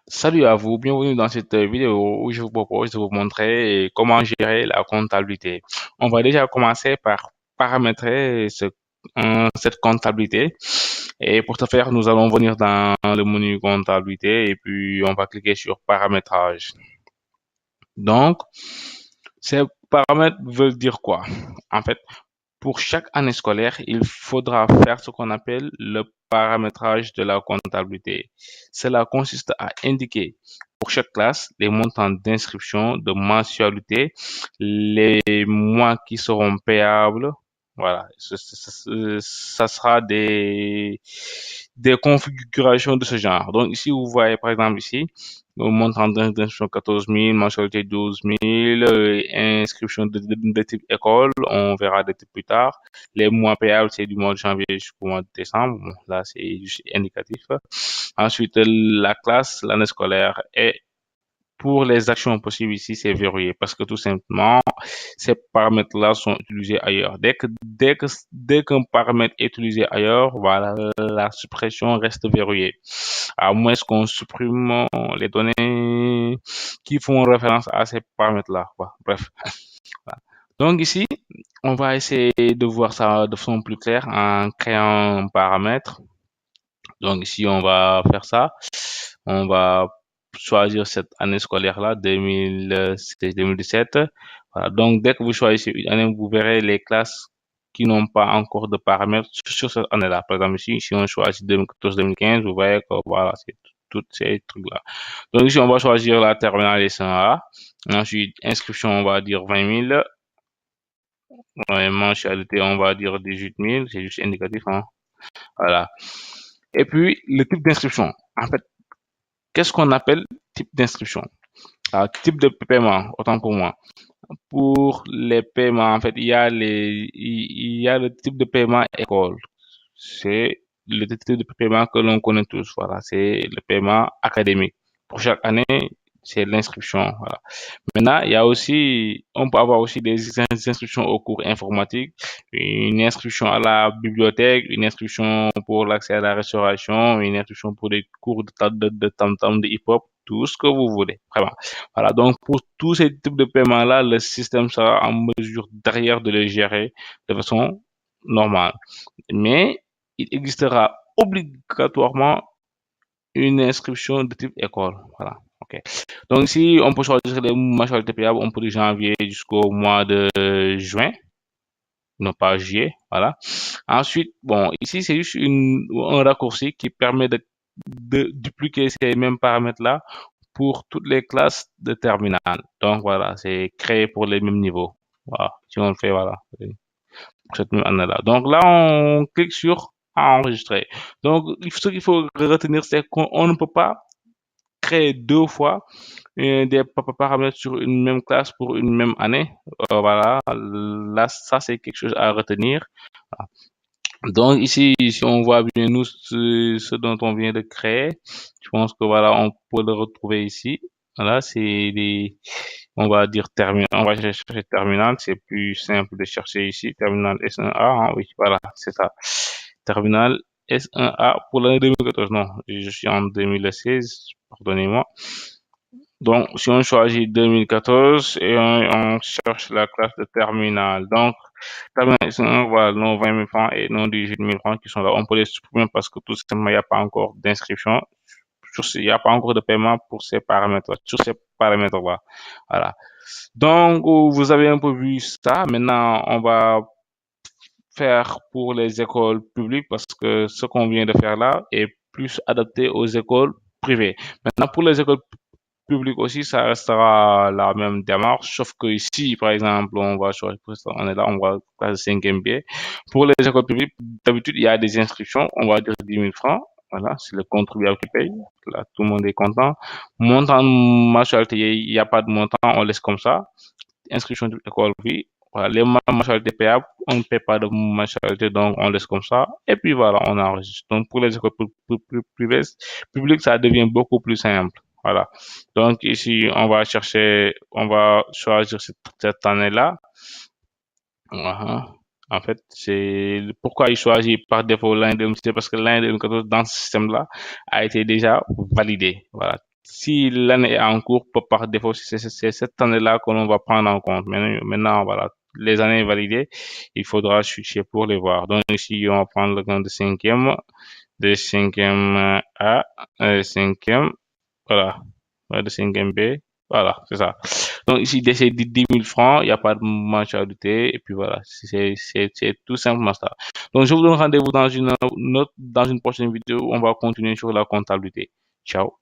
Salut à vous, bienvenue dans cette vidéo où je vous propose de vous montrer comment gérer la comptabilité. On va déjà commencer par paramétrer cette comptabilité. Et pour ce faire, nous allons venir dans le menu comptabilité et puis on va cliquer sur paramétrage. Donc, ces paramètres veulent dire quoi? En fait, pour chaque année scolaire, il faudra faire ce qu'on appelle le paramétrage de la comptabilité. Cela consiste à indiquer pour chaque classe les montants d'inscription, de mensualité, les mois qui seront payables. Voilà, ça sera des configurations de ce genre. Donc ici, vous voyez par exemple ici, le montant d'inscription 14 000, mensualité 12 000, inscription de type école, on verra de type plus tard. Les mois payables, c'est du mois de janvier jusqu'au mois de décembre. Bon, là, c'est juste indicatif. Ensuite, la classe, l'année scolaire et pour les actions possibles ici, c'est verrouillé parce que tout simplement, ces paramètres-là sont utilisés ailleurs. Dès qu'un paramètre est utilisé ailleurs, voilà, la suppression reste verrouillée. À moins qu'on supprime les données qui font référence à ces paramètres-là, quoi. Bref. Voilà. Donc ici, on va essayer de voir ça de façon plus claire en créant un paramètre. Donc ici, on va faire ça. On va choisir cette année scolaire-là, 2016-2017. Voilà. Donc, dès que vous choisissez une année, vous verrez les classes qui n'ont pas encore de paramètres sur cette année-là. Par exemple, ici, si on choisit 2014-2015, vous voyez que voilà, c'est tous ces trucs-là. Donc ici, on va choisir la terminale S1A. Ensuite, inscription, on va dire 20 000. Ouais, mensualité, on va dire 18 000. C'est juste indicatif, hein. Voilà. Et puis, le type d'inscription. En fait, qu'est-ce qu'on appelle type d'inscription? Type de paiement, autant pour moi. Pour les paiements, en fait, il y a le type de paiement école. C'est le type de paiement que l'on connaît tous. Voilà, c'est le paiement académique. Pour chaque année, c'est l'inscription. Voilà. Maintenant, il y a aussi, on peut avoir aussi des inscriptions aux cours informatiques, une inscription à la bibliothèque, une inscription pour l'accès à la restauration, une inscription pour des cours de tam-tam, de hip-hop, tout ce que vous voulez, vraiment. Voilà, donc pour tous ces types de paiements-là, le système sera en mesure derrière de les gérer de façon normale. Mais il existera obligatoirement une inscription de type école. Voilà. OK. Donc ici, on peut choisir les mensualités payables, on peut de janvier jusqu'au mois de juin, non pas juillet. Voilà. Ensuite, bon, ici, c'est juste un raccourci qui permet de dupliquer ces mêmes paramètres-là pour toutes les classes de terminale. Donc voilà, c'est créé pour les mêmes niveaux. Voilà. Si on le fait, voilà, pour cette même année-là. Donc là, on clique sur enregistrer. Donc, ce qu'il faut retenir, c'est qu'on ne peut pas créer deux fois des paramètres sur une même classe pour une même année. Voilà, là, ça c'est quelque chose à retenir. Donc ici, si on voit bien nous ce dont on vient de créer, je pense que voilà, on peut le retrouver ici. Voilà, on va dire terminal, on va chercher terminal, c'est plus simple de chercher ici, terminal S1A, hein, oui, voilà, c'est ça. Terminal S1A pour l'année 2014, non, je suis en 2016, pardonnez-moi. Donc, si on choisit 2014 et on cherche la classe de terminale, donc, terminale S1, voilà, nos 20 000 francs et nos 18 000 francs qui sont là, on peut les supprimer parce que tout simplement, il n'y a pas encore d'inscription, il n'y a pas encore de paiement pour ces paramètres, sur ces paramètres-là. Voilà. Donc, vous avez un peu vu ça. Maintenant, on va faire pour les écoles publiques parce que ce qu'on vient de faire là est plus adapté aux écoles privées. Maintenant, pour les écoles publiques aussi, ça restera la même démarche, sauf que ici, par exemple, on va choisir, on est là, on va classer 5e biais. Pour les écoles publiques, d'habitude, il y a des inscriptions, on va dire 10 000 francs. Voilà, c'est le contribuable qui paye. Là, tout le monde est content. Montant mensualité, il n'y a pas de montant, on laisse comme ça. Inscription de l'école, oui. Voilà, les mensualités payables, on ne paie pas de mensualité, donc on laisse comme ça. Et puis voilà, on enregistre. Donc pour les écoles privées, publiques, ça devient beaucoup plus simple. Voilà. Donc ici, on va chercher, on va choisir cette année-là. Voilà. En fait, c'est pourquoi il choisit par défaut l'année 2017, parce que l'année 2014 dans ce système-là a été déjà validé. Voilà. si l'année est en cours, par défaut, c'est cette année-là que l'on va prendre en compte. Maintenant, voilà, les années validées, il faudra switcher pour les voir. Donc ici, on va prendre le compte de cinquième A, cinquième, voilà, ouais, de cinquième B, voilà, c'est ça. Donc ici, dès ces 10 000 francs, il n'y a pas de mensualité, et puis voilà, c'est tout simplement ça. Donc je vous donne rendez-vous dans une prochaine vidéo où on va continuer sur la comptabilité. Ciao.